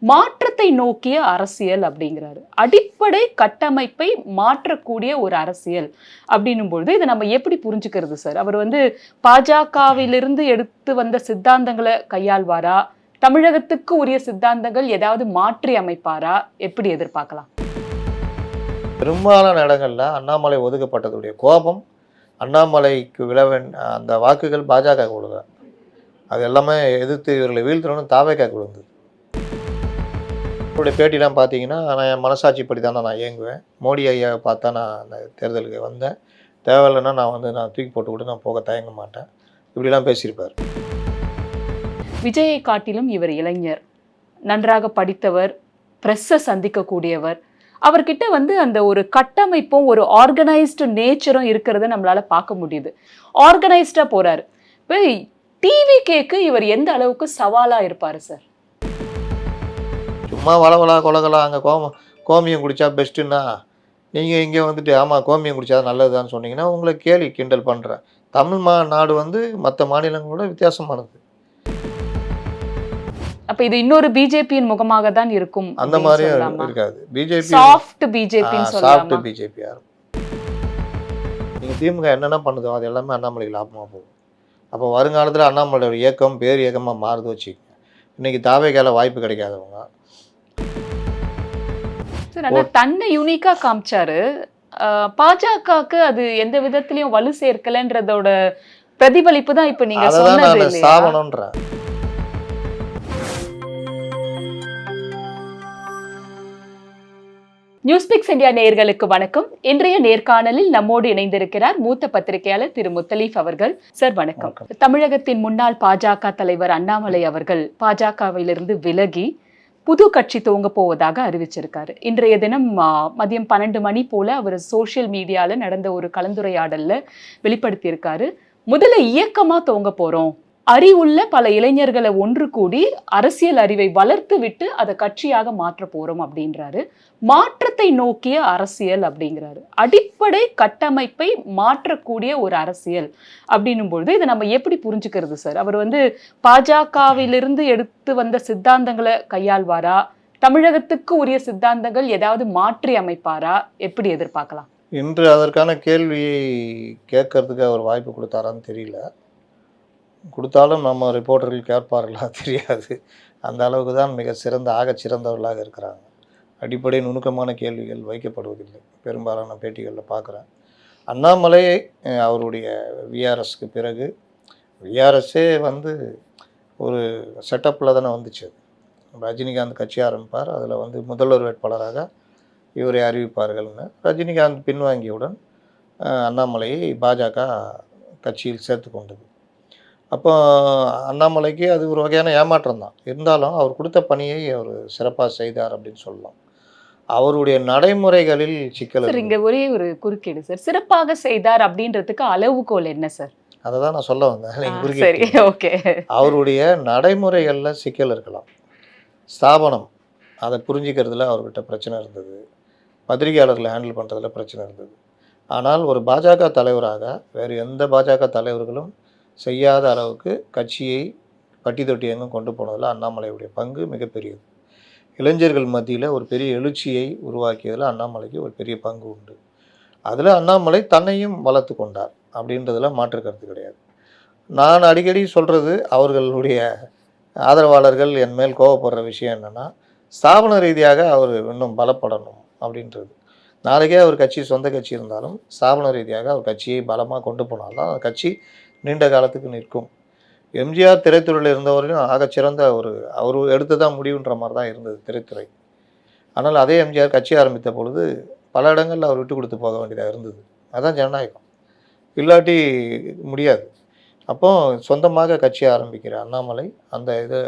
மாற்றத்தை நோக்கிய அரசியல் அப்படிங்கிறாரு. அடிப்படை கட்டமைப்பை மாற்றக்கூடிய ஒரு அரசியல் அப்படின்னும் பொழுது இதை நம்ம எப்படி புரிஞ்சுக்கிறது சார்? அவர் பாஜகவிலிருந்து எடுத்து வந்த சித்தாந்தங்களை கையாள்வாரா? தமிழகத்துக்கு உரிய சித்தாந்தங்கள் ஏதாவது மாற்றி அமைப்பாரா? எப்படி எதிர்பார்க்கலாம்? பெரும்பாலான இடங்கள்ல அண்ணாமலை ஒதுக்கப்பட்டதுடைய கோபம் அண்ணாமலைக்கு அந்த வாக்குகள் பாஜக கொடுதான். அது எல்லாமே எதிர்த்து இவர்களை வீழ்த்தணும்னு தாவேக்கா விழுந்தது. அவருடைய பேட்டிலாம் பார்த்தீங்கன்னா, நான் என் மனசாட்சிப்படி தானே நான் இயங்குவேன். மோடி ஐயாவை பார்த்தா நான் அந்த தேர்தலுக்கு வந்தேன். தேவையில்லைன்னா நான் தூக்கி போட்டு கூட நான் போக தயங்க மாட்டேன். இப்படிலாம் பேசியிருப்பார். விஜயை காட்டிலும் இவர் இளைஞர், நன்றாக படித்தவர், பிரஸ்ஸை சந்திக்கக்கூடியவர். அவர்கிட்ட அந்த ஒரு கட்டமைப்பும் ஒரு ஆர்கனைஸ்டு நேச்சரும் இருக்கிறத நம்மளால பார்க்க முடியுது. ஆர்கனைஸ்டா போறாரு. இப்போ டிவிகேக்கு இவர் எந்த அளவுக்கு சவாலா இருப்பாரு சார்? சும்மா வளவலா கொலகலா அங்கே கோமியம் குடித்தா பெஸ்ட்டுன்னா நீங்கள் இங்கே வந்துட்டு ஆமாம் கோமியம் குடித்தா நல்லதுதான்னு சொன்னீங்கன்னா உங்களை கேலி கிண்டல் பண்ணுறேன். தமிழ் நாடு மற்ற மாநிலங்களோட வித்தியாசமானது. அப்ப இது இன்னொரு பிஜேபியின் முகமாக தான் இருக்கும். அந்த மாதிரியும் இருக்காது. பிஜேபி சாஃப்ட் பிஜேபின்னு சொல்லலாமா? சாஃப்ட் பிஜேபி யாரும். நீங்கள் திமுக என்னென்ன பண்ணுதோ அது எல்லாமே அண்ணாமலைக்கு லாபமாக போகும். அப்போ வருங்காலத்தில் அண்ணாமலையோட இயக்கம் பேர் இயக்கமாக மாறுது வச்சுக்கோங்க. இன்னைக்கு தாவேக்கால வாய்ப்பு கிடைக்காதவங்க தன்னை யூனிக்கா காமிச்சாரு. பாஜகவுக்கு அது எந்த விதத்திலையும் வலு சேர்க்கலன்றதோட பிரதிபலிப்பு தான் இப்ப நீங்க சொன்னது. சாவணும்ன்ற நியூஸ்பிக்ஸ் இந்தியா நேயர்களுக்கு வணக்கம். இன்றைய நேர்காணலில் நம்மோடு இணைந்திருக்கிறார் மூத்த பத்திரிகையாளர் திரு முத்தலீஃப் அவர்கள். சார் வணக்கம். தமிழகத்தின் முன்னாள் பாஜக தலைவர் அண்ணாமலை அவர்கள் பாஜகவிலிருந்து விலகி புது கட்சி துவங்க போவதாக அறிவிச்சிருக்காரு. இன்றைய தினம் மதியம் 12 மணி போல அவர் சோசியல் மீடியால நடந்த ஒரு கலந்துரையாடல்ல வெளிப்படுத்தியிருக்காரு. முதல்ல இயக்கமா துவங்க போறோம், அறிவுள்ள பல இளைஞர்களை ஒன்று கூடி அரசியல் அறிவை வளர்த்து விட்டு அதை கட்சியாக மாற்ற போறோம் அப்படின்றாரு. மாற்றத்தை நோக்கிய அரசியல் அப்படிங்கிறாரு. அடிப்படை கட்டமைப்பை மாற்றக்கூடிய ஒரு அரசியல் அப்படின்னும் பொழுது இதை நம்ம எப்படி புரிஞ்சுக்கிறது சார்? அவர் பாஜகவிலிருந்து எடுத்து வந்த சித்தாந்தங்களை கையாள்வாரா? தமிழகத்துக்கு உரிய சித்தாந்தங்கள் ஏதாவது மாற்றி அமைப்பாரா? எப்படி எதிர்பார்க்கலாம்? இன்று அதற்கான கேள்வியை கேட்கறதுக்கு அவர் வாய்ப்பு கொடுத்தாரான்னு தெரியல. கொடுத்தாலும் நம்ம ரிப்போர்ட்டர்கள் கேட்பார்களா தெரியாது. அந்த அளவுக்கு தான் மிக ஆகச் சிறந்தவர்களாக இருக்கிறாங்க. அடிப்படை நுணுக்கமான கேள்விகள் வைக்கப்படுவதில்லை. பெரும்பாலான பேட்டிகளில் பார்க்குறேன். அண்ணாமலை அவருடைய விஆர்எஸ்க்கு பிறகு விஆர்எஸ்ஸே ஒரு செட்டப்பில் தானே வந்துச்சு. ரஜினிகாந்த் கட்சி ஆரம்பிப்பார், அதில் முதல்வர் வேட்பாளராக இவரை அறிவிப்பார்கள்னு. ரஜினிகாந்த் பின்வாங்கியவுடன் அண்ணாமலையை பாஜக கட்சியில் சேர்த்து கொண்டது. அப்போ அண்ணாமலைக்கு அது ஒரு வகையான ஏமாற்றம் தான். இருந்தாலும் அவர் கொடுத்த பணியை அவர் சிறப்பாக செய்தார் அப்படின்னு சொல்லலாம். அவருடைய நடைமுறைகளில் சிக்கல். இங்க ஒரே ஒரு குறுக்கீடு சார். சிறப்பாக செய்தார் அப்படின்றதுக்கு அளவுகோல் என்ன சார்? அதை தான் நான் சொல்ல வந்தேன். அவருடைய நடைமுறைகளில் சிக்கல் இருக்கலாம். ஸ்தாபனம் அதை புரிஞ்சிக்கிறதுல அவர்கிட்ட பிரச்சனை இருந்தது. பத்திரிகையாளர்களை ஹேண்டில் பண்ணுறதுல பிரச்சனை இருந்தது. ஆனால் ஒரு பாஜக தலைவராக வேறு எந்த பாஜக தலைவர்களும் செய்யாத அளவுக்கு கட்சியை பட்டி தொட்டி எங்கும் கொண்டு போனதில் அண்ணாமலையுடைய பங்கு மிகப்பெரியது. இளைஞர்கள் மத்தியில் ஒரு பெரிய எழுச்சியை உருவாக்கியதில் அண்ணாமலைக்கு ஒரு பெரிய பங்கு உண்டு. அதில் அண்ணாமலை தன்னையும் வளர்த்து கொண்டார் அப்படின்றதில் மாற்று கருத்து கிடையாது. நான் அடிக்கடி சொல்கிறது, அவர்களுடைய ஆதரவாளர்கள் என் மேல் கோவப்படுற விஷயம் என்னென்னா, ஸ்தாபன ரீதியாக அவர் இன்னும் பலப்படணும் அப்படின்றது. நாளைக்கே அவர் கட்சி சொந்த கட்சி இருந்தாலும் ஸ்தாபன ரீதியாக அவர் கட்சியை பலமாக கொண்டு போனால்தான் அந்த கட்சி நீண்ட காலத்துக்கு நிற்கும். எம்ஜிஆர் திரைத்துறையில் இருந்தவரையும் ஆகச்சிறந்த அவர் எடுத்துதான் முடிவுன்ற மாதிரி தான் இருந்தது திரைத்துறை. ஆனால் அதே எம்ஜிஆர் கட்சி ஆரம்பித்த பொழுது பல இடங்களில் அவர் விட்டு கொடுத்து போக வேண்டியதாக இருந்தது. அதுதான் ஜனநாயகம். இல்லாட்டி முடியாது. அப்போ சொந்தமாக கட்சி ஆரம்பிக்கிற அண்ணாமலை அந்த இதை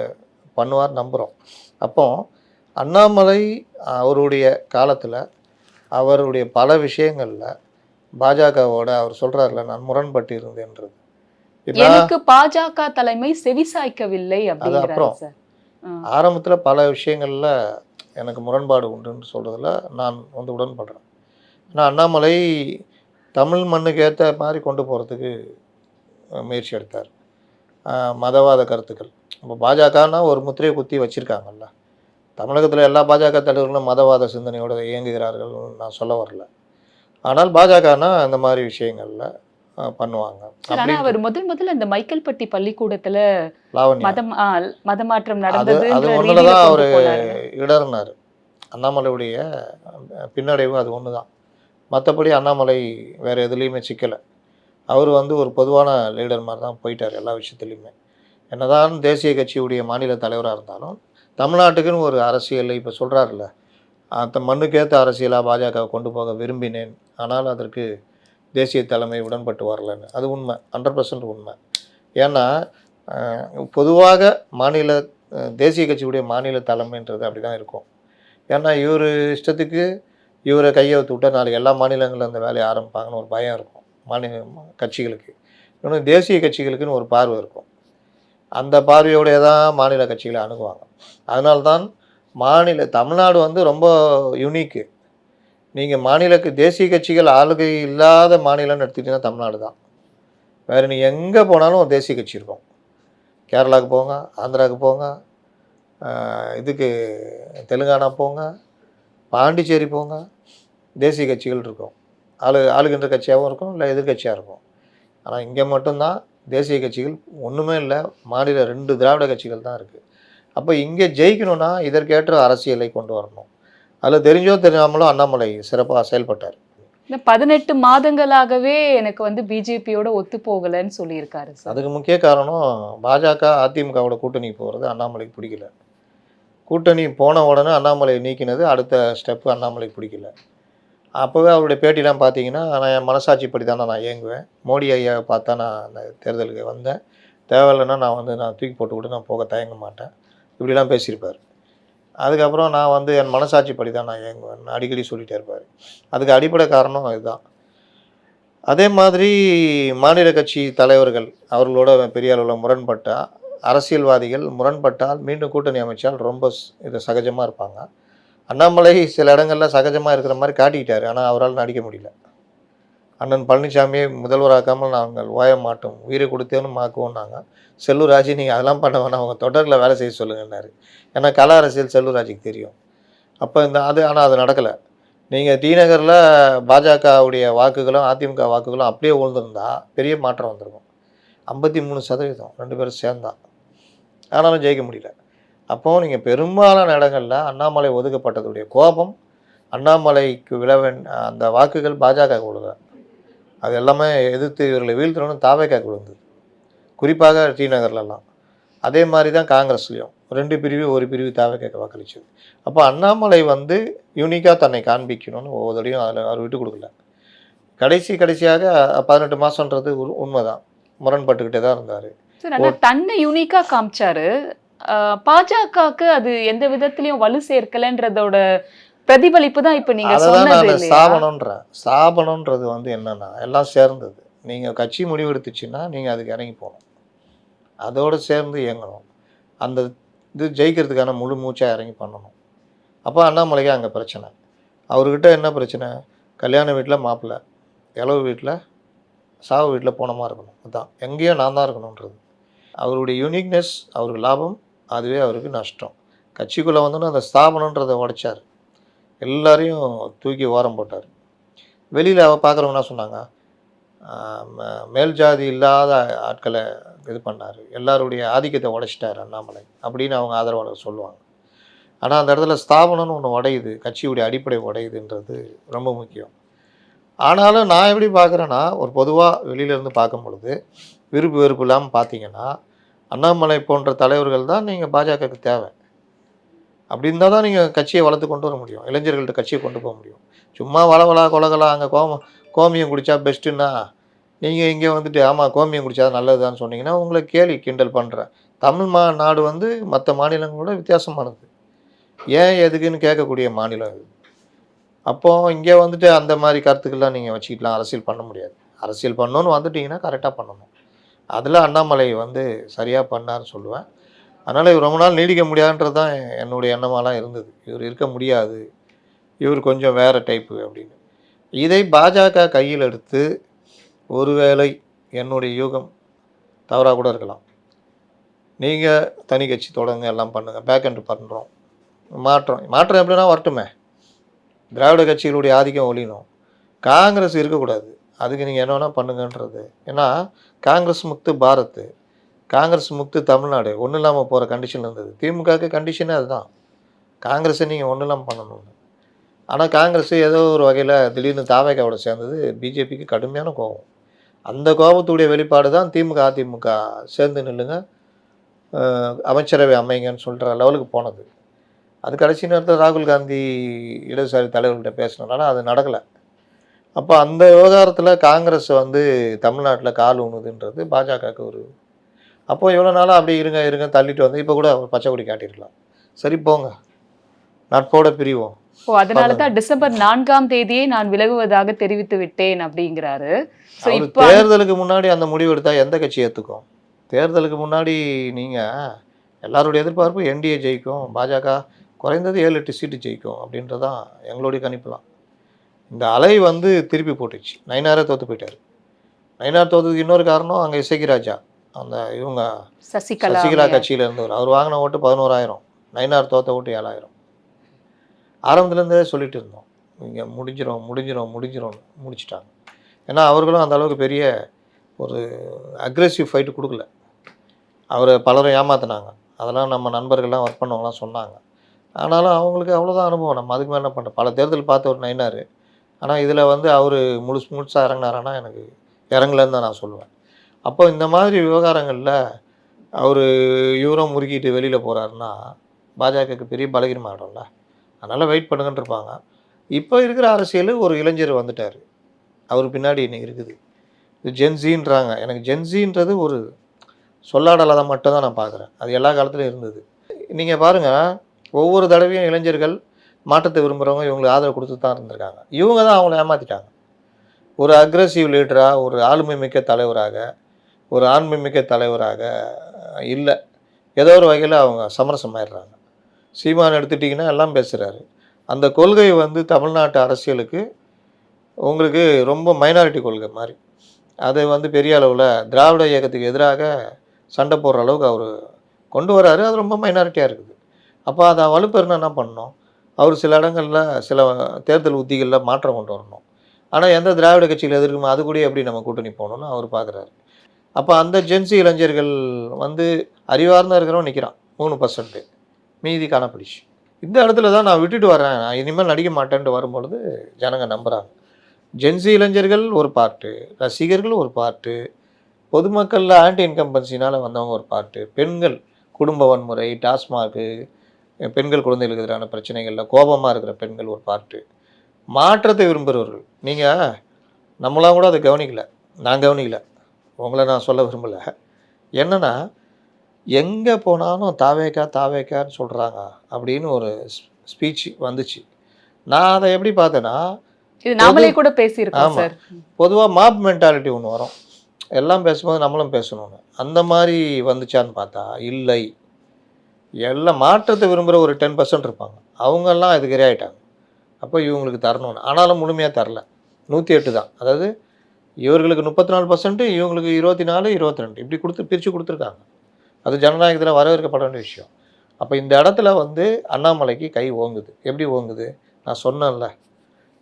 பண்ணுவார் நம்புகிறோம். அப்போ அண்ணாமலை அவருடைய காலத்தில் அவருடைய பல விஷயங்களில் பாஜகவோட அவர் சொல்கிறார்ல, நான் முரண்பட்டு இருந்தேன்றது. எனக்கு பாஜக தலைமை செவிசாய்க்கவில்லை அப்படிங்கிறாரு சார். ஆரம்பத்தில் பல விஷயங்கள்ல எனக்கு முரண்பாடு உண்டுன்னு சொல்றதுல நான் உடன்படுறேன். ஆனால் அண்ணாமலை தமிழ் மண்ணுக்கு ஏற்ற மாதிரி கொண்டு போகிறதுக்கு முயற்சி எடுத்தார். மதவாத கருத்துக்கள் இப்போ பாஜகன்னா ஒரு முத்திரையை குத்தி வச்சுருக்காங்கல்ல, தமிழகத்தில் எல்லா பாஜக தலைவர்களும் மதவாத சிந்தனையோடு இயங்குகிறார்கள் நான் சொல்ல வரல. ஆனால் பாஜகனா இந்த மாதிரி விஷயங்கள்ல பண்ணுவாங்க. சார், ஆனா அவர் முதல்ல இந்த மைக்கேல்பட்டி பள்ளிக்கூடத்துல லாவண்யா மதமாற்றம் அது நடந்ததுன்ற ஒன்றில் ரீதியில தான் அவர் கொண்டு போனாருங்க. இடர்னார். அண்ணாமலையுடைய பின்னடைவு அது ஒன்று தான். மற்றபடி அண்ணாமலை வேறு எதுலேயுமே சிக்கலை. அவர் வந்து ஒரு பொதுவான லீடர் மாதிரி தான் போயிட்டார் எல்லா விஷயத்துலையுமே. என்னதான் தேசிய கட்சியுடைய மாநில தலைவராக இருந்தாலும் தமிழ்நாட்டுக்குன்னு ஒரு அரசியல் இப்போ சொல்கிறாருல்ல, அந்த மண்ணுக்கேற்ற அரசியலாக பாஜகவை கொண்டு போக விரும்பினேன், ஆனால் அதற்கு தேசிய தலைமை உடன்பட்டு வரலன்னு. அது உண்மை, 100% உண்மை. ஏன்னா பொதுவாக மாநில தேசிய கட்சியுடைய மாநில தலைமைன்றது அப்படி தான் இருக்கும். ஏன்னா இவர் இஷ்டத்துக்கு இவரை கையை ஊற்றி விட்டால் நாளைக்கு எல்லா மாநிலங்களில் அந்த வேலையை ஆரம்பிப்பாங்கன்னு ஒரு பயம் இருக்கும் மாநில கட்சிகளுக்கு. இன்னொன்று தேசிய கட்சிகளுக்குன்னு ஒரு பார்வை இருக்கும். அந்த பார்வையோடைய தான் மாநில கட்சிகளை அணுகுவாங்க. அதனால்தான் தமிழ்நாடு வந்து ரொம்ப யூனிக்கு. நீங்கள் தேசிய கட்சிகள் ஆளுகை இல்லாத மாநிலம்னு எடுத்துக்கிட்டிங்கன்னா தமிழ்நாடு தான். வேறு நீ எங்கே போனாலும் ஒரு தேசிய கட்சி இருக்கும். கேரளாவுக்கு போங்க, ஆந்திராவுக்கு போங்க, இதுக்கு தெலுங்கானா போங்க, பாண்டிச்சேரி போங்க, தேசிய கட்சிகள் இருக்கும். ஆளுகின்ற கட்சியாகவும் இருக்கும், இல்லை எதிர்கட்சியாக இருக்கும். ஆனால் இங்கே மட்டும்தான் தேசிய கட்சிகள் ஒன்றுமே இல்லை. மாநில 2 திராவிட கட்சிகள் தான் இருக்குது. அப்போ இங்கே ஜெயிக்கணும்னா இதற்கேற்ற அரசியலை கொண்டு வரணும். அதில் தெரிஞ்சோ தெரியாமலோ அண்ணாமலை சிறப்பாக செயல்பட்டார். இந்த 18 மாதங்களாகவே எனக்கு வந்து பிஜேபியோட ஒத்து போகலைன்னு சொல்லியிருக்காரு சார். அதுக்கு முக்கிய காரணம் பாஜக அதிமுகவோட கூட்டணி போகிறது அண்ணாமலைக்கு பிடிக்கல. கூட்டணி போன உடனே அண்ணாமலை நீக்கினது அடுத்த ஸ்டெப்பு அண்ணாமலைக்கு பிடிக்கல. அப்போவே அவருடைய பேட்டிலாம் பார்த்தீங்கன்னா, நான் என் மனசாட்சிப்படி தானே நான் இயங்குவேன், மோடி ஐயாவை பார்த்தா நான் அந்த தேர்தலுக்கு வந்தேன், தேவையில்லைன்னா நான் தூக்கி போட்டு கூட நான் போக தயங்க மாட்டேன், இப்படிலாம் பேசியிருப்பார். அதுக்கப்புறம் நான் வந்து என் மனசாட்சிப்படி தான் நான் இயங்குவேன் அடிக்கடி சொல்லிகிட்டே இருப்பார். அதுக்கு அடிப்படை காரணம் இதுதான். அதே மாதிரி மாநில கட்சி தலைவர்கள் அவர்களோட பெரிய அளவில் முரண்பட்டால், அரசியல்வாதிகள் முரண்பட்டால் மீண்டும் கூட்டணி அமைச்சால் ரொம்ப இது சகஜமாக இருப்பாங்க. அண்ணாமலை சில இடங்களில் சகஜமாக இருக்கிற மாதிரி காட்டிக்கிட்டார். ஆனால் அவரால் நடிக்க முடியல. அண்ணன் பழனிசாமியை முதல்வராக்காமல் நாங்கள் ஓய மாட்டோம், உயிரை கொடுத்தேன்னு மாக்குவோம்னாங்க. செல்லூராஜ் நீங்கள் அதெல்லாம் பண்ண வேணாம், அவங்க தொடரில் வேலை செய்ய சொல்லுங்கன்னாரு. ஏன்னா கல அரசியல் செல்லூராஜுக்கு தெரியும். அப்போ ஆனால் அது நடக்கலை. நீங்கள் டிநகரில் பாஜகவுடைய வாக்குகளும் அதிமுக வாக்குகளும் அப்படியே உழுந்திருந்தா பெரிய மாற்றம் வந்திருக்கும். 53% 2 பேரும் சேர்ந்தா. ஆனாலும் ஜெயிக்க முடியல. அப்போது நீங்கள் பெரும்பாலான இடங்களில் அண்ணாமலை ஒதுக்கப்பட்டதுடைய கோபம் அண்ணாமலைக்கு அந்த வாக்குகள் பாஜக விழுத, அது எல்லாமே எதிர்த்து இவர்களை வீழ்த்தணும்னு தாவேக்காக்கு விழுந்தது, குறிப்பாக டிநகர்லலாம். அதே மாதிரி தான் காங்கிரஸ்லேயும் 2 பிரிவு ஒரு பிரிவு தாவேக்காக்கு வாக்களிச்சது. அப்போ அண்ணாமலை வந்து யூனிக்காக தன்னை காண்பிக்கணும்னு ஒவ்வொருடையும் அதில் அவர் விட்டு கொடுக்கல. கடைசியாக 18 மாதன்றது உண்மைதான், முரண்பட்டுக்கிட்டே தான் இருந்தார். தன்னை யூனிக்கா காமிச்சாரு. பாஜகவுக்கு அது எந்த விதத்திலையும் வலு சேர்க்கலன்றதோட பிரதிபலிப்பு தான் இப்போ நீங்க சொன்னது. ஸ்தாபனம்ன்றது வந்து என்னன்னா எல்லாம் சேர்ந்தது. நீங்கள் கட்சி முடிவெடுத்துச்சுன்னா நீங்கள் அதுக்கு இறங்கி போகணும், அதோடு சேர்ந்து இயங்கணும், அந்த இது ஜெயிக்கிறதுக்கான முழு மூச்சாக இறங்கி பண்ணணும். அப்போ அண்ணாமலைக்கு அங்கே பிரச்சனை. அவர்கிட்ட என்ன பிரச்சனை? கல்யாண வீட்டில் மாப்பிள்ளை, இளவு வீட்டில் சாவு வீட்டில் போனமாக இருக்கணும். அதுதான் எங்கேயோ நான் தான் இருக்கணுன்றது அவருடைய யூனிக்னஸ். அவருக்கு லாபம், அதுவே அவருக்கு நஷ்டம். கட்சிக்குள்ளே வந்தோன்னா அந்த ஸ்தாபனன்றதை உடைச்சார், எல்லாரையும் தூக்கி ஓரம் போட்டார். வெளியில் பார்க்குறவங்க என்ன சொன்னாங்க? மேல் ஜாதி இல்லாத ஆட்களை இது பண்ணார், எல்லாருடைய ஆதிக்கத்தை உடைச்சிட்டார் அண்ணாமலை அப்படின்னு அவங்க ஆதரவாளர் சொல்லுவாங்க. ஆனால் அந்த இடத்துல ஸ்தாபனம்னு ஒன்று உடையுது, கட்சியுடைய அடிப்படை உடையுதுன்றது ரொம்ப முக்கியம். ஆனாலும் நான் எப்படி பார்க்குறேன்னா, ஒரு பொதுவாக வெளியிலேருந்து பார்க்கும் பொழுது விருப்பு வெறுப்பு இல்லாமல் பார்த்தீங்கன்னா அண்ணாமலை போன்ற தலைவர்கள் தான் நீங்கள் பாஜகவுக்கு தேவை. அப்படி இருந்தால் தான் நீங்கள் கட்சியை வளர்த்து கொண்டு வர முடியும், இளைஞர்கள்ட்ட கட்சியை கொண்டு போக முடியும். சும்மா வளவலா கொலகலா அங்கே கோமியம் குடித்தா பெஸ்ட்டுன்னா நீங்கள் இங்கே வந்துட்டு ஆமாம் கோமியம் குடித்தா நல்லதுதான்னு சொன்னீங்கன்னா உங்களை கேலி கிண்டல் பண்ணுறேன். தமிழ் நாடு வந்து மற்ற மாநிலங்களோட வித்தியாசமானது, ஏன் எதுக்குன்னு கேட்கக்கூடிய மாநிலம் இது. அப்போது இங்கே வந்துட்டு அந்த மாதிரி கருத்துக்கள்லாம் நீங்கள் வச்சுக்கிட்டலாம், அரசியல் பண்ண முடியாது. அரசியல் பண்ணணுன்னு வந்துட்டிங்கன்னா கரெக்டாக பண்ணணும். அதில் அண்ணாமலை வந்து சரியாக பண்ணார்னு சொல்லுவேன். அதனால் இவர் ரொம்ப நாள் நீடிக்க முடியாதுன்றது தான் என்னுடைய எண்ணமாலாம் இருந்தது. இவர் இருக்க முடியாது, இவர் கொஞ்சம் வேறு டைப்பு அப்படின்னு. இதை பாஜக கையில் எடுத்து ஒருவேளை என்னுடைய யூகம் தவறாக கூட இருக்கலாம், நீங்கள் தனி கட்சி தொடங்க எல்லாம் பண்ணுங்கள், பேக் எண்ட் பண்ணுறோம், மாற்றம் எப்படின்னா வரட்டுமே, திராவிட கட்சிகளுடைய ஆதிக்கம் ஒழியணும், காங்கிரஸ் இருக்கக்கூடாது, அதுக்கு நீங்கள் என்ன வேணால் பண்ணுங்கன்றது. ஏன்னா காங்கிரஸ் முக்து பாரத், காங்கிரஸ் முக்து தமிழ்நாடு ஒன்றும் இல்லாமல் போகிற கண்டிஷன் இருந்தது. திமுகவுக்கு கண்டிஷனே அதுதான், காங்கிரஸை நீங்கள் ஒன்றும் இல்லாமல் பண்ணணும்னு. ஆனால் காங்கிரஸ் ஏதோ ஒரு வகையில் திடீர்னு தாவேகாவோட சேர்ந்தது பிஜேபிக்கு கடுமையான கோபம். அந்த கோபத்துடைய வெளிப்பாடு தான் திமுக அதிமுக சேர்ந்து நில்லுங்க, அமைச்சரவை அமைங்கன்னு சொல்கிற லெவலுக்கு போனது. அது கடைசி நேரத்தில் ராகுல் காந்தி இடதுசாரி தலைவர்கள்ட்ட பேசினாலும் அது நடக்கலை. அப்போ அந்த விவகாரத்தில் காங்கிரஸ் வந்து தமிழ்நாட்டில் கால் ஊனுதுன்றது பாஜகவுக்கு ஒரு. அப்போ எவ்வளோ நாளாக அப்படி இருங்க தள்ளிட்டு வந்து இப்போ கூட பச்சை கொடி காட்டியிருக்கலாம். சரி போங்க, நட்போட பிரிவோம். அதனால தான் டிசம்பர் 4ஆம் தேதியே நான் விலகுவதாக தெரிவித்து விட்டேன் அப்படிங்கிறாரு. தேர்தலுக்கு முன்னாடி அந்த முடிவு எடுத்தால் எந்த கட்சி ஏற்றுக்கும்? தேர்தலுக்கு முன்னாடி நீங்கள் எல்லாருடைய எதிர்பார்ப்பு என்டிஏ ஜெயிக்கும், பாஜக குறைந்தது 7-8 சீட்டு ஜெயிக்கும் அப்படின்றதான் எங்களுடைய கணிப்புலாம். இந்த அலை வந்து திருப்பி போட்டுச்சு. நயினாரே தோற்று போயிட்டார். நயினார் தோற்றதுக்கு இன்னொரு காரணம் அங்கே இசைக்கு ராஜா, அந்த இவங்க சசிகலா கட்சியில் இருந்தவர், அவர் வாங்கின ஓட்டு 11,000, நயினார் தோற்ற ஓட்டு 7,000. ஆரம்பத்துலேருந்தே சொல்லிட்டு இருந்தோம், இங்கே முடிஞ்சிடும் முடிச்சிட்டாங்க. ஏன்னா அவர்களும் அந்த அளவுக்கு பெரிய ஒரு அக்ரெசிவ் ஃபைட்டு கொடுக்கல. அவரை பலரும் ஏமாத்தினாங்க, அதெல்லாம் நம்ம நண்பர்கள்லாம் ஒர்க் பண்ணவங்களாம் சொன்னாங்க. ஆனாலும் அவங்களுக்கு அவ்வளோதான் அனுபவம், நம்ம அதுக்கு மேலே என்ன பண்ணுறோம். பல தேர்தல் பார்த்த ஒரு நயினார். ஆனால் இதில் வந்து அவர் முழுசாக இறங்கினாரான்னா எனக்கு இறங்கலன்னு தான் நான் சொல்லுவேன். அப்போ இந்த மாதிரி விவகாரங்களில் அவர் இவரும் முறுக்கிட்டு வெளியில் போகிறாருன்னா பாஜகவுக்கு பெரிய பலகீனமாகிடும்ல. அதனால் வெயிட் பண்ணுங்கன்னு இருப்பாங்க. இப்போ இருக்கிற அரசியல் ஒரு இளைஞர் வந்துட்டார், அவர் பின்னாடி இன்னைக்கு இருக்குது. இது ஜென்சின்றாங்க. எனக்கு ஜென்சின்றது ஒரு சொல்லாடலாக மட்டும் தான் நான் பார்க்குறேன். அது எல்லா காலத்துலையும் இருந்தது. நீங்கள் பாருங்கள், ஒவ்வொரு தடவையும் இளைஞர்கள் மாற்றத்தை விரும்புகிறவங்க இவங்களுக்கு ஆதரவு கொடுத்து தான் இருந்திருக்காங்க. இவங்க தான் அவங்கள ஏமாற்றிட்டாங்க. ஒரு அக்ரெசிவ் லீடராக, ஒரு ஆளுமை மிக்க தலைவராக, ஒரு ஆண்மை மிக்க தலைவராக இல்லை, ஏதோ ஒரு வகையில் அவங்க சமரசமாயிடுறாங்க. சீமான் எடுத்துட்டிங்கன்னா எல்லாம் பேசுகிறாரு. அந்த கொள்கை வந்து தமிழ்நாட்டு அரசியலுக்கு உங்களுக்கு ரொம்ப மைனாரிட்டி கொள்கை மாதிரி. அதை வந்து பெரிய அளவில் திராவிட இயக்கத்துக்கு எதிராக சண்டை போடுற அளவுக்கு அவர் கொண்டு வராரு. அது ரொம்ப மைனாரிட்டியாக இருக்குது. அப்போ அதை வலுப்பெறணும் என்ன பண்ணணும்? அவர் சில இடங்களில் சில தேர்தல் உத்திகளில் மாற்றம் கொண்டு வரணும். ஆனால் எந்த திராவிட கட்சியில் எதிர்க்குமோ அது கூட எப்படி நம்ம கூட்டணி போகணுன்னு அவர் பார்க்குறாரு. அப்போ அந்த ஜென்சி இளைஞர்கள் வந்து அறிவார்ந்த இருக்கிறவன் நிற்கிறான் 3%, மீதி காணப்படிச்சு. இந்த இடத்துல தான் நான் விட்டுட்டு வரேன், நான் இனிமேல் நடிக்க மாட்டேன்ட்டு வரும்பொழுது ஜனங்க நம்புகிறாங்க. ஜென்சி இளைஞர்கள் ஒரு பார்ட்டு, ரசிகர்கள் ஒரு பார்ட்டு, பொதுமக்களில் ஆன்டி இன்கம்பன்சினால் வந்தவங்க ஒரு பார்ட்டு, பெண்கள் குடும்ப வன்முறை, டாஸ்மாக்கு, பெண்கள் குழந்தைகளுக்கு எதிரான பிரச்சனைகளில் கோபமாக இருக்கிற பெண்கள் ஒரு பார்ட்டு, மாற்றத்தை விரும்புகிறவர்கள். நீங்கள் நம்மளாம் கூட அதை கவனிக்கலை, நான் கவனிக்கலை, உங்களை நான் சொல்ல விரும்பலை. என்னென்னா எங்கே போனாலும் தாவேக்கான்னு சொல்கிறாங்க அப்படின்னு ஒரு ஸ்பீச் வந்துச்சு. நான் அதை எப்படி பார்த்தேன்னா, இது நாமளே கூட பேசியிருக்கோம் சார். பொதுவாக மாப் மென்டாலிட்டி ஒன்று வரும், எல்லாம் பேசும்போது நம்மளும் பேசணும்னு. அந்த மாதிரி வந்துச்சான்னு பார்த்தா இல்லை. எல்லாம் மாற்றத்தை விரும்புகிற ஒரு 10% இருப்பாங்க, அவங்கெல்லாம் இதுக்கு இரையாயிட்டாங்க. அப்போ இவங்களுக்கு தரணும்னு, ஆனாலும் முழுமையாக தரல. 108 தான். அதாவது இவர்களுக்கு 34%, இவங்களுக்கு 24, 22 இப்படி பிரித்து கொடுத்துருக்காங்க. அது ஜனநாயகத்தில் வரவேற்கப்பட வேண்டிய விஷயம். அப்போ இந்த இடத்துல வந்து அண்ணாமலைக்கு கை ஓங்குது. எப்படி ஓங்குது? நான் சொன்னேன்ல,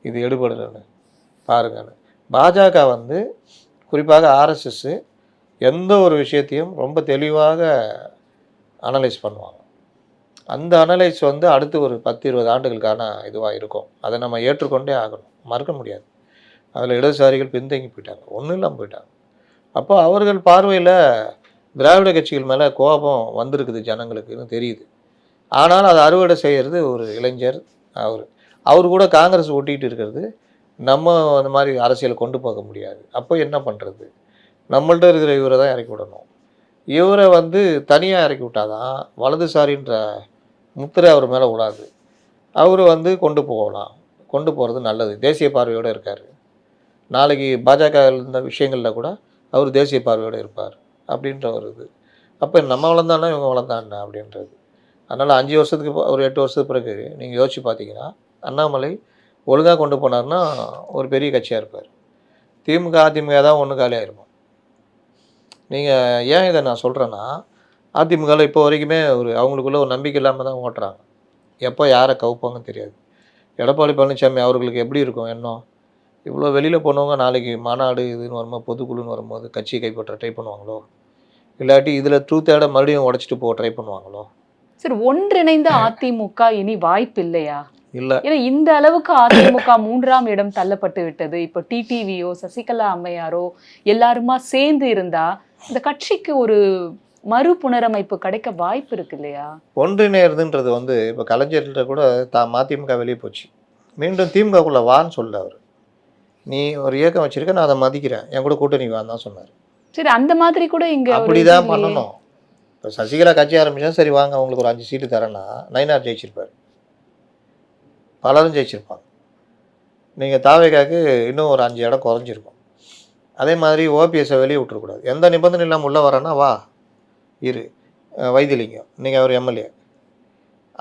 இது எடுபடலைன்னு பாருங்கன்னு. பாஜக வந்து குறிப்பாக ஆர்எஸ்எஸ் எந்த ஒரு விஷயத்தையும் ரொம்ப தெளிவாக அனலைஸ் பண்ணுவாங்க. அந்த அனலைஸ் வந்து அடுத்து ஒரு 10-20 ஆண்டுகளுக்கான இதுவாக இருக்கும். அதை நம்ம ஏற்றுக்கொண்டே ஆகணும், மறக்க முடியாது. அதில் இடதுசாரிகள் பின்தங்கி போயிட்டாங்க, ஒன்றும் இல்லாமல் போயிட்டாங்க. அப்போ அவர்கள் பார்வையில் திராவிட கட்சிகள் மேலே கோபம் வந்திருக்குது ஜனங்களுக்குன்னு தெரியுது. ஆனால் அதை அறுவடை செய்கிறது ஒரு இளைஞர். அவர் கூட காங்கிரஸ் ஒட்டிகிட்டு இருக்கிறது. நம்ம அந்த மாதிரி அரசியலை கொண்டு போக முடியாது. அப்போ என்ன பண்ணுறது? நம்மள்ட்ட இருக்கிற இவரை தான் இறக்கி விடணும். இவரை வந்து தனியாக இறக்கி விட்டாதான் வலதுசாரின்ற முத்திரை அவர் மேலே விடாது. அவர் வந்து கொண்டு போகிறது நல்லது. தேசிய பார்வையோடு இருக்கார். நாளைக்கு பாஜக இந்த விஷயங்களில் கூட அவர் தேசிய பார்வையோடு இருப்பார் அப்படின்ற ஒரு இது. அப்போ நம்ம வளர்ந்தானா இவங்க வளர்ந்தாண்ணா அப்படின்றது. அதனால் 5 வருஷத்துக்கு ஒரு 8 வருஷத்துக்கு பிறகு நீங்கள் யோசிச்சு பார்த்தீங்கன்னா அண்ணாமலை ஒழுங்காக கொண்டு போனார்னா ஒரு பெரிய கட்சியாக இருப்பார். திமுக அதிமுக தான் ஒன்று காலியாகிருக்கும். நீங்கள் ஏன் இதை நான் சொல்கிறேன்னா, அதிமுகவில் இப்போ வரைக்குமே அவங்களுக்குள்ள ஒரு நம்பிக்கை இல்லாமல் தான் ஓட்டுறாங்க. எப்போ யாரை கவுப்பாங்கன்னு தெரியாது. எடப்பாடி பழனிசாமி அவர்களுக்கு எப்படி இருக்கும் எண்ணம்? இவ்வளோ வெளியில் போனவங்க நாளைக்கு மாநாடு இதுன்னு வரும்போது, பொதுக்குழுன்னு வரும்போது கட்சியை கைப்பற்ற ட்ரை பண்ணுவாங்களோ? இல்லாட்டி இதில் ட்ரூத்தோட மறுபடியும் உடச்சிட்டு போக ட்ரை பண்ணுவாங்களோ? சரி, ஒன்றிணைந்த அதிமுக இனி வாய்ப்பு இல்லையா? இல்லை. ஏன்னா இந்த அளவுக்கு அதிமுக 3ஆம் இடம் தள்ளப்பட்டு விட்டது. இப்போ டிடிவியோ சசிகலா அம்மையாரோ எல்லாருமா சேர்ந்து இருந்தா இந்த கட்சிக்கு ஒரு மறுபுனரமைப்பு கிடைக்க வாய்ப்பு இருக்கு இல்லையா? ஒன்றிணைறதுன்றது வந்து இப்போ கலைஞர்கிட்ட கூட மதிமுக வெளியே போச்சு. மீண்டும் திமுகக்குள்ளே வான்னு சொல்ல அவர். நீ ஒரு இயக்கம் வச்சிருக்க, நான் அதை மதிக்கிறேன், என் கூட கூட்டணி வான்னு தான் சொன்னார். சரி, அந்த மாதிரி கூட இங்க அப்படிதான் பண்ணணும். இப்போ சசிகலா கட்சி ஆரம்பிச்சா சரி வாங்க உங்களுக்கு ஒரு 5 சீட்டு தரேன்னா நயினார் ஜெயிச்சிருப்பார், பலரும் ஜெயிச்சிருப்பாங்க. நீங்கள் தாவேகாக்கு இன்னும் ஒரு 5 இடம் குறைஞ்சிருக்கும். அதே மாதிரி ஓபிஎஸ்ஸை வெளியே விட்டுறக்கூடாது. எந்த நிபந்தனை இல்லாமல் உள்ளே வரேன்னா வா இரு. வைத்திலிங்கம் நீங்கள் அவர் எம்எல்ஏ,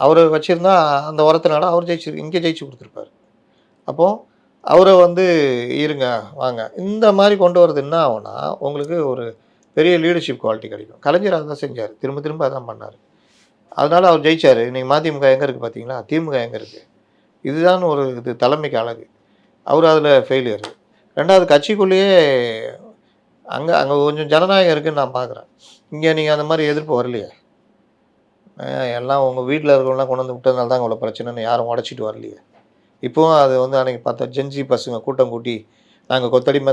அவர் வச்சுருந்தா அந்த உரத்தினால அவர் இங்கே ஜெயிச்சு கொடுத்துருப்பார். அப்போது அவரை வந்து இருங்க வாங்க இந்த மாதிரி கொண்டு வரது என்ன ஆகும்னா உங்களுக்கு ஒரு பெரிய லீடர்ஷிப் குவாலிட்டி கிடைக்கும். கலைஞர் அதை தான் செஞ்சார், திரும்ப திரும்ப அதான் பண்ணார். அதனால் அவர் ஜெயிச்சார். இன்றைக்கி மதிமுக எங்கே இருக்குது பார்த்தீங்களா, திமுக எங்கே இருக்குது? இதுதான் ஒரு இது தலைமைக்கு அழகு. அவர் அதில் ஃபெயிலியர். ரெண்டாவது கட்சிக்குள்ளேயே அங்கே கொஞ்சம் ஜனநாயகம் இருக்குதுன்னு நான் பார்க்குறேன். இங்கே நீங்கள் அந்த மாதிரி எதிர்ப்பு வரலையே. எல்லாம் உங்கள் வீட்டில் இருக்கிறவங்களாம் கொண்டு வந்து விட்டதுனால தான் அவ்வளோ பிரச்சனைன்னு யாரும் உடச்சிட்டு வரலையே. இப்போவும் அது வந்து அன்றைக்கி பார்த்தா ஜென்சி பசங்க கூட்டம் கூட்டி நாங்கள் கொத்தடிமை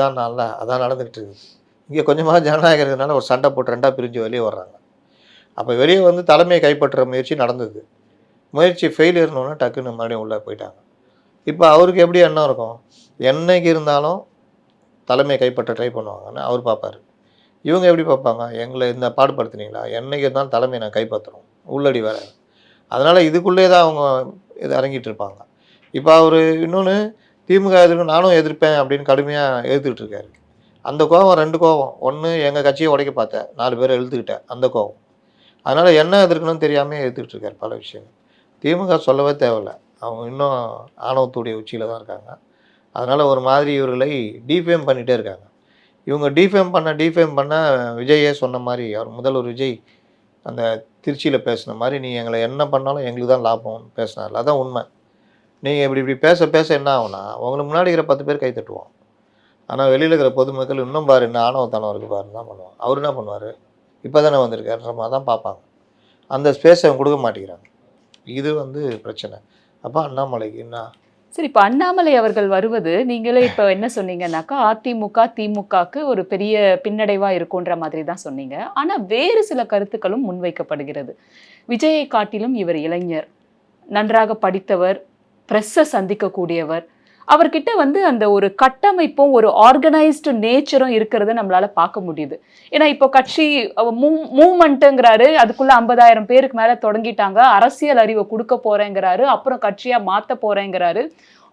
தான் நாளில் அதான் நடந்துகிட்டு இருக்குது. இங்கே கொஞ்சமாக ஜனநாயகம் இருக்கிறதுனால ஒரு சண்டை போட்டு 2ஆக பிரிஞ்சு வெளியே வர்றாங்க. அப்போ வெளியே வந்து தலைமையை கைப்பற்றுற முயற்சி நடந்தது. முயற்சி ஃபெயிலியர்னு டக்குன்னு மறுபடியும் உள்ளே போயிட்டாங்க. இப்போ அவருக்கு எப்படி எண்ணம் இருக்கும், என்னைக்கு இருந்தாலும் தலைமையை கைப்பற்ற ட்ரை பண்ணுவாங்கன்னு அவர் பார்ப்பார். இவங்க எப்படி பார்ப்பாங்க, எங்களை இந்த பாடுபடுத்துனீங்களா, என்னைக்கு இருந்தாலும் தலைமையை நான் கைப்பற்றணும், உள்ளடி வேலை. அதனால் இதுக்குள்ளே தான் அவங்க இது இறங்கிட்டு இருப்பாங்க. இப்போ அவர் இன்னொன்று திமுக எதிர்க்கும் நானும் எதிர்ப்பேன் அப்படின்னு கடுமையாக எதிர்த்துக்கிட்டு இருக்காரு. அந்த கோவம் 2 கோவம். ஒன்று எங்கள் கட்சியை உடைக்க பார்த்தேன், 4 பேரை எழுத்துக்கிட்டேன், அந்த கோவம். அதனால் என்ன எதிர்க்கணும்னு தெரியாமல் எதிர்த்துக்கிட்டு இருக்காரு பல விஷயங்கள். திமுக சொல்லவே தேவையில்லை, அவங்க இன்னும் ஆணவத்துடைய உச்சியில் தான் இருக்காங்க. அதனால் ஒரு மாதிரி இவர்களை டிஃபேம் பண்ணிகிட்டே இருக்காங்க. இவங்க டிஃபேம் பண்ண விஜயே சொன்ன மாதிரி, அவர் முதல்வர் விஜய் அந்த திருச்சியில் பேசின மாதிரி, நீ எங்களை என்ன பண்ணாலும் எங்களுக்கு தான் லாபம்னு பேசினார். அதான் உண்மை. நீங்கள் இப்படி பேச என்ன ஆகும்னா உங்களுக்கு முன்னாடி இருக்கிற 10 பேர் கை தட்டுவோம். ஆனால் வெளியில் இருக்கிற பொதுமக்கள் இன்னும் பாரு என்ன ஆணவத்தனம் இருக்குது பாருன்னு தான் பண்ணுவாங்க. அவர் என்ன பண்ணுவார், இப்போ தானே வந்திருக்காருன்ற மாதிரி தான் பார்ப்பாங்க. அந்த ஸ்பேஸை அவங்க கொடுக்க மாட்டேங்கிறாங்க. இது வந்து பிரச்சனை. அப்போ அண்ணாமலைக்கு என்ன சரி, இப்போ அண்ணாமலை அவர்கள் வருவது நீங்களே இப்போ என்ன சொன்னீங்கன்னாக்கா அதிமுக திமுகக்கு ஒரு பெரிய பின்னடைவா இருக்குன்ற மாதிரி தான் சொன்னீங்க. ஆனா வேறு சில கருத்துக்களும் முன்வைக்கப்படுகிறது. விஜயை காட்டிலும் இவர் இளைஞர், நன்றாக படித்தவர், பிரஸ்ஸை சந்திக்கக்கூடியவர், அவர்கிட்ட வந்து அந்த ஒரு கட்டமைப்பும் ஒரு ஆர்கனைஸ்டு நேச்சரும் இருக்கிறத நம்மளால பார்க்க முடியுது. ஏன்னா இப்போ கட்சி மூவ்மெண்ட்டுங்கிறாரு, அதுக்குள்ள 50,000 பேருக்கு மேல தொடங்கிட்டாங்க, அரசியல் அறிவை கொடுக்க போறேங்கிறாரு, அப்புறம் கட்சியா மாத்த போறேங்கிறாரு,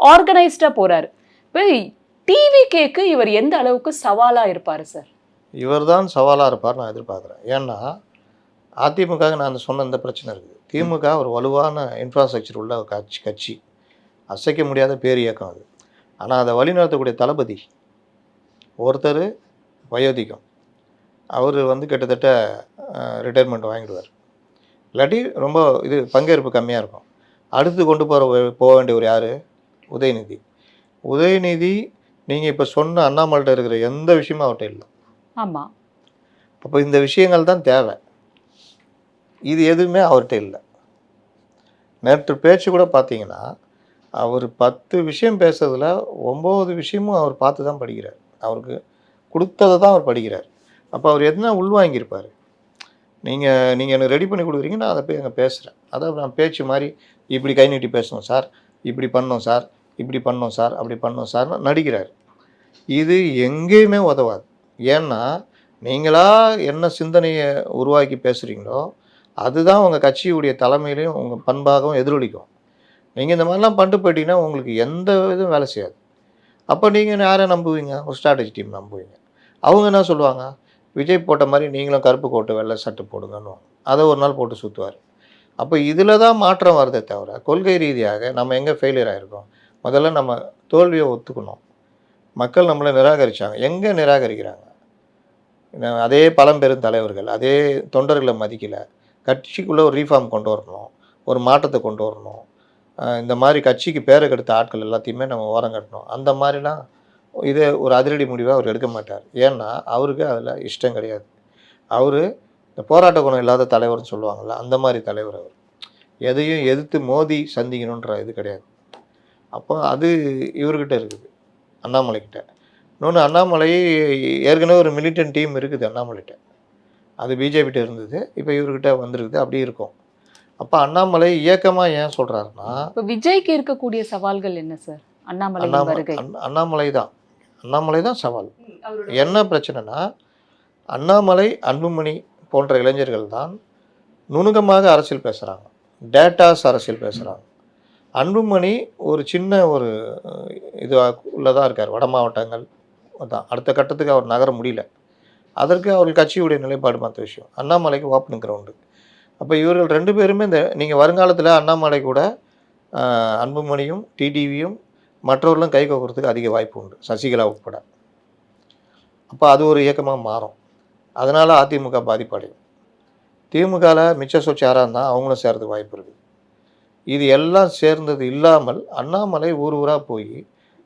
ஆர்கனைஸ்டா போறாரு. இப்போ டிவிகேக்கு இவர் எந்த அளவுக்கு சவாலா இருப்பாரு சார்? இவர் தான் சவாலாக இருப்பார் நான் எதிர்பார்க்குறேன். ஏன்னா அதிமுக நான் சொன்ன இந்த பிரச்சனை இருக்குது. திமுக ஒரு வலுவான இன்ஃப்ராஸ்ட்ரக்சர் உள்ள கட்சி, அசைக்க முடியாத பேர் இயக்கம் அது. ஆனால் அதை வழிநடத்தக்கூடிய தளபதி ஒருத்தர் வயோதிகம், அவர் வந்து கிட்டத்தட்ட ரிட்டையர்மெண்ட் வாங்கிடுவார், இல்லாட்டி ரொம்ப இது பங்கேற்பு கம்மியாக இருக்கும். அடுத்து கொண்டு போக வேண்டியவர் யார், உதயநிதி. நீங்கள் இப்போ சொன்ன அண்ணாமலைகிட்ட இருக்கிற எந்த விஷயமும் அவர்கிட்ட இல்லை. ஆமாம். அப்போ இந்த விஷயங்கள் தான் தேவை. இது எதுவுமே அவர்கிட்ட இல்லை. நேற்று பேச்சு கூட பார்த்தீங்கன்னா அவர் 10 விஷயம் பேசுறதுல 9 விஷயமும் அவர் பார்த்து தான் படிக்கிறார். அவருக்கு கொடுத்ததை தான் அவர் படிக்கிறார். அப்போ அவர் எதுனா உள்வாங்கியிருப்பார். நீங்கள் எனக்கு ரெடி பண்ணி கொடுக்குறீங்க, நான் அதை போய் அங்கே பேசுகிறேன், அதாவது நான் பேச்சு மாதிரி இப்படி கை நீட்டி பேசணும் சார், இப்படி பண்ணோம் சார், இப்படி பண்ணோம் சார், அப்படி பண்ணோம் சார்னு நடிக்கிறார். இது எங்கேயுமே உதவாது. ஏன்னா நீங்களா என்ன சிந்தனையை உருவாக்கி பேசுகிறீங்களோ அதுதான் உங்கள் கட்சியுடைய தலைமையிலையும் உங்கள் பண்பாகவும் எதிரொலிக்கும். நீங்கள் இந்த மாதிரிலாம் பண்ணிட்டு போயிட்டீங்கன்னா உங்களுக்கு எந்த இதுவும் வேலை செய்யாது. அப்போ நீங்கள் யாரை நம்புவீங்க, ஒரு ஸ்ட்ராட்டஜி டீம் நம்புவீங்க. அவங்க என்ன சொல்லுவாங்க, விஜய் போட்ட மாதிரி நீங்களும் கருப்பு கோட்டு வெள்ளை சட்டை போடுங்கன்னு அதை ஒரு நாள் போட்டு சுற்றுவார். அப்போ இதில் தான் மாற்றம் வருதே தவிர கொள்கை ரீதியாக நம்ம எங்கே ஃபெயிலியர் ஆகிருக்கோம். முதல்ல நம்ம தோல்வியை ஒத்துக்கணும். மக்கள் நம்மளை நிராகரித்தாங்க, எங்கே நிராகரிக்கிறாங்க, அதே பழம்பெரும் தலைவர்கள் அதே தொண்டர்களை மதிக்கலை. கட்சிக்குள்ளே ஒரு ரீஃபார்ம் கொண்டு வரணும், ஒரு மாற்றத்தை கொண்டு வரணும், இந்த மாதிரி கட்சிக்கு பேரை கெடுத்த ஆட்கள் எல்லாத்தையுமே நம்ம ஓரம் கட்டணும், அந்த மாதிரிலாம் இதை ஒரு அதிரடி முடிவாக அவர் எடுக்க மாட்டார். ஏன்னா அவருக்கு அதில் இஷ்டம் கிடையாது. அவர் இந்த போராட்ட குணம் இல்லாத தலைவர்னு சொல்லுவாங்கள்ல, அந்த மாதிரி தலைவர் அவர். எதையும் எதிர்த்து மோதி சந்திக்கணுன்ற இது கிடையாது. அப்போ அது இவர்கிட்ட இருக்குது, அண்ணாமலைக்கிட்ட. இன்னொன்று, அண்ணாமலை ஏற்கனவே ஒரு மிலிட்டன்ட் டீம் இருக்குது அண்ணாமலைகிட்ட. அது பிஜேபிகிட்ட இருந்தது, இப்போ இவர்கிட்ட வந்திருக்குது, அப்படி இருக்கும். அப்போ அண்ணாமலை இயக்கமாக ஏன் சொல்கிறாருன்னா, இப்போ விஜய்க்கு இருக்கக்கூடிய சவால்கள் என்ன சார்? அண்ணாமலை தான் சவால். என்ன பிரச்சனைனா, அண்ணாமலை, அன்புமணி போன்ற இளைஞர்கள் தான் நுணுக்கமாக அரசியல் பேசுகிறாங்க, டேட்டாஸ் அரசியல் பேசுகிறாங்க. அன்புமணி ஒரு சின்ன ஒரு உள்ளதாக இருக்கார், வட மாவட்டங்கள் தான். அடுத்த கட்டத்துக்கு அவர் நகர முடியல. அதற்கு அவர் கட்சியுடைய நிலைப்பாடு மற்ற விஷயம். அண்ணாமலைக்கு ஓப்பன் கிரவுண்டு. அப்போ இவர்கள் 2 பேருமே நீங்கள் வருங்காலத்தில் அண்ணாமலை கூட அன்புமணியும் டிடிவியும் மற்றவர்களும் கை கோக்கிறதுக்கு அதிக வாய்ப்பு உண்டு, சசிகலா உட்பட. அப்போ அது ஒரு இயக்கமாக மாறும். அதனால் அதிமுக பாதிப்படையும். திமுகவில் மிச்ச சொச்சு யாராக இருந்தால் அவங்களும் சேர்றதுக்கு வாய்ப்பு இருக்குது. இது எல்லாம் சேர்ந்தது இல்லாமல் அண்ணாமலை ஊர் ஊராக போய்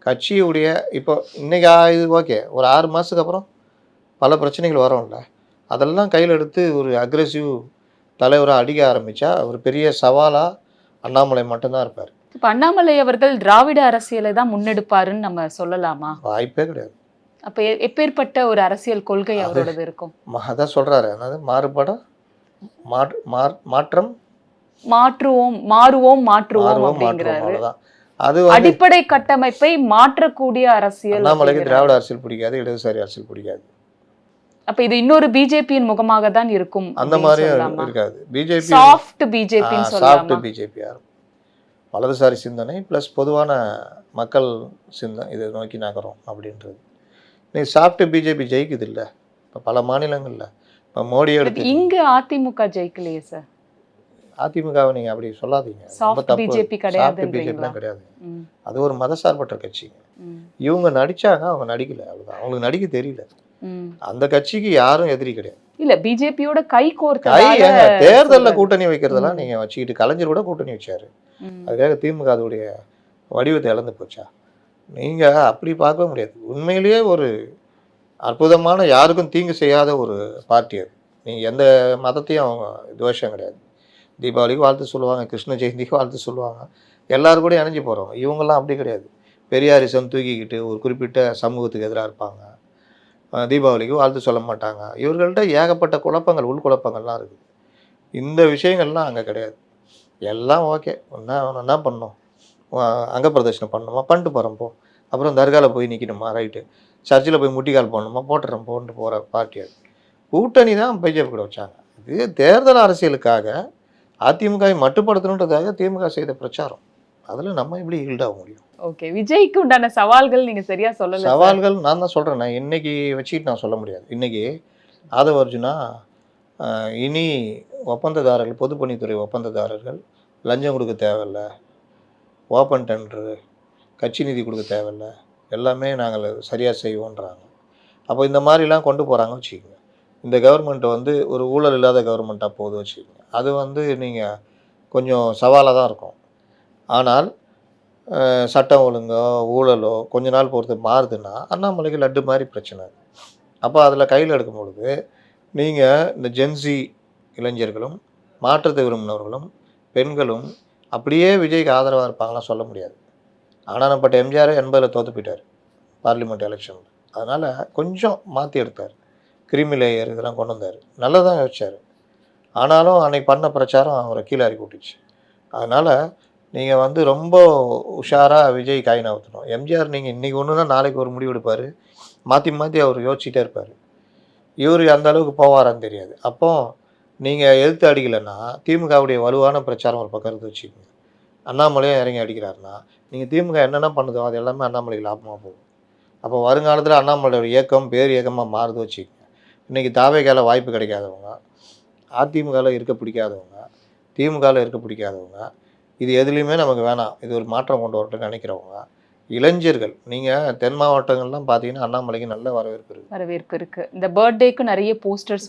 கட்சியுடைய இப்போ இன்றைக்கி இது ஓகே, ஒரு 6 மாதத்துக்கு அப்புறம் பல பிரச்சனைகள் வரும்ல, அதெல்லாம் கையில் எடுத்து ஒரு அக்ரெசிவ் தலைவராக அடிக்க ஆரம்பித்தா ஒரு பெரிய சவாலாக அண்ணாமலை மட்டும்தான் இருப்பார். இப்போ அண்ணாமலை அவர்கள் திராவிட அரசியலை தான் முன்னெடுப்பாருன்னு நம்ம சொல்லலாமா? வாய்ப்பே கிடையாது. அப்போ எப்பேற்பட்ட ஒரு அரசியல் கொள்கை அவரோடது இருக்கும்? அதான் சொல்கிறாரு, அதாவது மாறுபடம் மாற்றம் மாறுவோம் அப்படிங்கிறாரு. அது அடிப்படை கட்டமைப்பை மாற்றக்கூடிய அரசியல். அண்ணாமலைக்கு திராவிட அரசியல் பிடிக்காது, இடதுசாரி அரசியல் பிடிக்காது. அப்ப இது இன்னொரு பிஜேபியின் முகமாக தான் இருக்கும். அந்த மாதிரி இருக்காது. பிஜேபி சாஃப்ட் பிஜேபின்னு சொல்லலாமா? சாஃப்ட் பிஜேபி யாரும் வலதுசாரி சிந்தனை ப்ளஸ் பொதுவான மக்கள் சிந்தனை இதை நோக்கி நகரும் அப்படின்றது. நீ சாஃப்ட் பிஜேபி ஜெயிக்குது இல்லை இப்போ பல மாநிலங்கள்ல. இப்போ மோடி எடுத்து இங்க அதிமுக ஜெயிக்கலையே சார். அதிமுகவை நீங்கள் அப்படி சொல்லாதீங்க. சாஃப்ட் பிஜேபி கிடையாது. பிஜேபிலாம் கிடையாது. அது ஒரு மதசார்பற்ற கட்சிங்க. இவங்க நடிச்சாங்க, அவங்க நடிக்கல, அவ்வளோதான். அவங்களுக்கு நடிக்க தெரியல. அந்த கட்சிக்கு யாரும் எதிரி கிடையாது. இல்ல பிஜேபியோட கை கோர்த்து தேர்தலில் கூட்டணி வைக்கிறதெல்லாம் நீங்க வச்சுக்கிட்டு, கலைஞர் கூட கூட்டணி வச்சாரு. அதுக்காக திமுக அதோடைய வடிவத்தை இழந்து போச்சா? நீங்க அப்படி பார்க்க முடியாது. உண்மையிலேயே ஒரு அற்புதமான, யாருக்கும் தீங்கு செய்யாத ஒரு பார்ட்டி அது. நீங்க எந்த மதத்தையும் அவங்க துவேஷம் கிடையாது. தீபாவளிக்கு வாழ்த்து சொல்லுவாங்க, கிருஷ்ண ஜெயந்திக்கு வாழ்த்து சொல்லுவாங்க, எல்லாரும் கூட இணைஞ்சு போகிறவங்க. இவங்கெல்லாம் அப்படி கிடையாது. பெரியாரிசம் தூக்கிக்கிட்டு ஒரு குறிப்பிட்ட சமூகத்துக்கு எதிராக இருப்பாங்க. தீபாவளிக்கு வாழ்த்து சொல்ல மாட்டாங்க. இவர்கள்ட்ட ஏகப்பட்ட குழப்பங்கள், உள்குழப்பங்கள்லாம் இருக்குது. இந்த விஷயங்கள்லாம் அங்கே கிடையாது. எல்லாம் ஓகே, என்ன பண்ணணும், அங்க பிரதர்ஷனம் பண்ணணுமா, பண்ணிட்டு போகிறோம் போ, அப்புறம் தர்காவில் போய் நிற்கணுமா, ரைட்டு, சர்ச்சில் போய் முட்டிக்கால் போடணுமா, போட்டுறோம் போட்டு போகிற பார்ட்டி அது. கூட்டணி தான் பிஜேபி கூட வச்சாங்க. இது தேர்தல் அரசியலுக்காக அதிமுகவை மட்டுப்படுத்தணுன்றதாக திமுக செய்த பிரச்சாரம். அதில் நம்ம எப்படி ஈல்டாக முடியும்? ஓகே, விஜய்க்கு உண்டான சவால்கள் நீங்கள் சரியாக சொல்லல. சவால்கள் நான் தான் சொல்கிறேன். நான் இன்னைக்கு வச்சுக்கிட்டு நான் சொல்ல முடியாது. இன்றைக்கி ஆதவ அர்ஜுனா, இனி ஒப்பந்ததாரர்கள், பொதுப்பணித்துறை ஒப்பந்ததாரர்கள் லஞ்சம் கொடுக்க தேவையில்லை, ஓப்பன் டெண்டரு, கட்சி நிதி கொடுக்க தேவையில்லை, எல்லாமே நாங்கள் சரியாக செய்வோன்றாங்க. அப்போ இந்த மாதிரிலாம் கொண்டு போகிறாங்க வச்சுக்கோங்க. இந்த கவர்மெண்ட்டை ஒரு ஊழல் இல்லாத கவர்மெண்ட்டாக போகுது வச்சுக்கோங்க. அது நீங்கள் கொஞ்சம் சவாலாக தான் இருக்கும். ஆனால் சட்டம் ஒழுங்கோ ஊழலோ கொஞ்ச நாள் பொறுத்து மாறுதுன்னா அண்ணாமலைக்கு லட்டு மாதிரி பிரச்சனை. அப்போ அதில் கையில் எடுக்கும் பொழுது நீங்கள் இந்த ஜென்சி இளைஞர்களும் மாற்றத்தை விரும்பினவர்களும் பெண்களும் அப்படியே விஜய்க்கு ஆதரவாக இருப்பாங்களாம் சொல்ல முடியாது. ஆனானப்பட்ட எம்ஜிஆர் 80 தோற்று போயிட்டார் பார்லிமெண்ட் எலெக்ஷனில். அதனால் கொஞ்சம் மாற்றி எடுத்தார், கிரிமி லேயர் இதெல்லாம் கொண்டு வந்தார், நல்லதான் யோசிச்சார். ஆனாலும் அன்னைக்கு பண்ண பிரச்சாரம் அவரை கீழே இறக்கி விட்டுச்சு. அதனால் நீங்கள் ரொம்ப உஷாராக விஜய் காய் நகர்த்தணும். எம்ஜிஆர் நீங்கள் இன்றைக்கி ஒன்று தான் நாளைக்கு ஒரு முடிவு எடுப்பார், மாற்றி மாற்றி அவர் யோசிச்சுட்டே இருப்பார். இவர் அந்த அளவுக்கு போவாரான்னு தெரியாது. அப்போ நீங்கள் எதிர்த்து அடிக்கலைன்னா திமுகவுடைய வலுவான பிரச்சாரம் ஒரு பக்கம் எடுத்து வச்சுக்கோங்க. அண்ணாமலையும் இறங்கி அடிக்கிறாருன்னா நீங்கள் திமுக என்னென்ன பண்ணுதோ அது எல்லாமே அண்ணாமலைக்கு லாபமாக போகும். அப்போ வருங்காலத்தில் அண்ணாமலையோட இயக்கம் பேர் இயக்கமாக மாறுது வச்சுக்கோங்க. இன்றைக்கி தாவேக்கால வாய்ப்பு கிடைக்காதவங்க, அதிமுகவில் இருக்க பிடிக்காதவங்க, திமுகவில் இருக்க பிடிக்காதவங்க, இது எதுலேயுமே நமக்கு வேணாம், இது ஒரு மாற்றம் கொண்டு வரட்டும்னு நினைக்கிறவங்க, இளைஞர்கள், நீங்கள் தென் மாவட்டங்கள்லாம் பார்த்தீங்கன்னா அண்ணாமலைக்கு நல்ல வரவேற்பு இருக்குது. இந்த பர்த்டேக்கு நிறைய போஸ்டர்ஸ்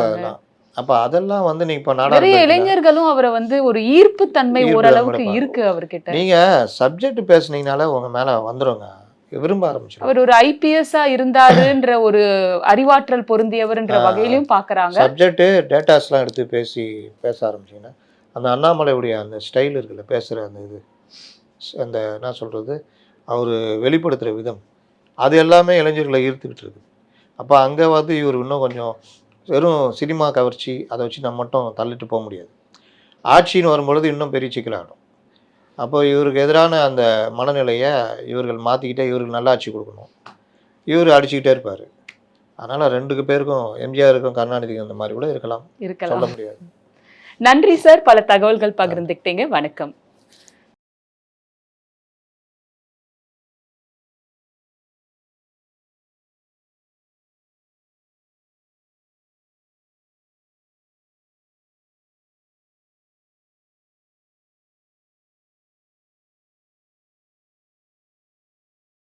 அதெல்லாம் அப்போ அதெல்லாம் வந்து நீங்கள் இப்போ நிறைய நாடாளுமன்ற இளைஞர்களும் அவரை வந்து ஒரு ஈர்ப்பு தன்மை ஈர்ப்பு ஓரளவுக்கு தன்மை இருக்கு அவர்கிட்ட. நீங்கள் சப்ஜெக்ட் பேசுனீங்கனாலே உங்கள் மேலே வந்துருங்க, விரும்ப ஆரம்பிச்சிடும். அவர் ஒரு ஐபிஎஸ்ஸா இருந்தாருன்ற ஒரு அறிவாற்றல் பொருந்தியவர்ன்ற வகையிலும் பாக்குறாங்க. சப்ஜெக்ட் டேட்டாஸ்லாம் எடுத்து பேச ஆரம்பிச்சிங்கன்னா அந்த அண்ணாமலையுடைய அந்த ஸ்டைல் இருக்குல்ல, பேசுகிற அந்த இது, அந்த என்ன சொல்கிறது, அவர் வெளிப்படுத்துகிற விதம், அது எல்லாமே இளைஞர்களை ஈர்த்துக்கிட்டு இருக்குது. அப்போ அங்கே வந்து இவர் இன்னும் கொஞ்சம் வெறும் சினிமா கவர்ச்சி அதை வச்சு நம்ம மட்டும் தள்ளிட்டு போக முடியாது. ஆட்சின்னு வரும்பொழுது இன்னும் பெரிய சிக்கலாகிடும். அப்போ இவருக்கு எதிரான அந்த மனநிலையை இவர்கள் மாற்றிக்கிட்டே இவருக்கு நல்ல ஆட்சி கொடுக்கணும், இவர் அடிச்சுக்கிட்டே இருப்பார். அதனால் 2 பேருக்கும், எம்ஜிஆருக்கும் கருணாநிதிக்கும் அந்த மாதிரி கூட இருக்கலாம், சொல்ல முடியாது. நன்றி சார், பல தகவல்கள் பகிர்ந்துக்கிட்டீங்க. வணக்கம்.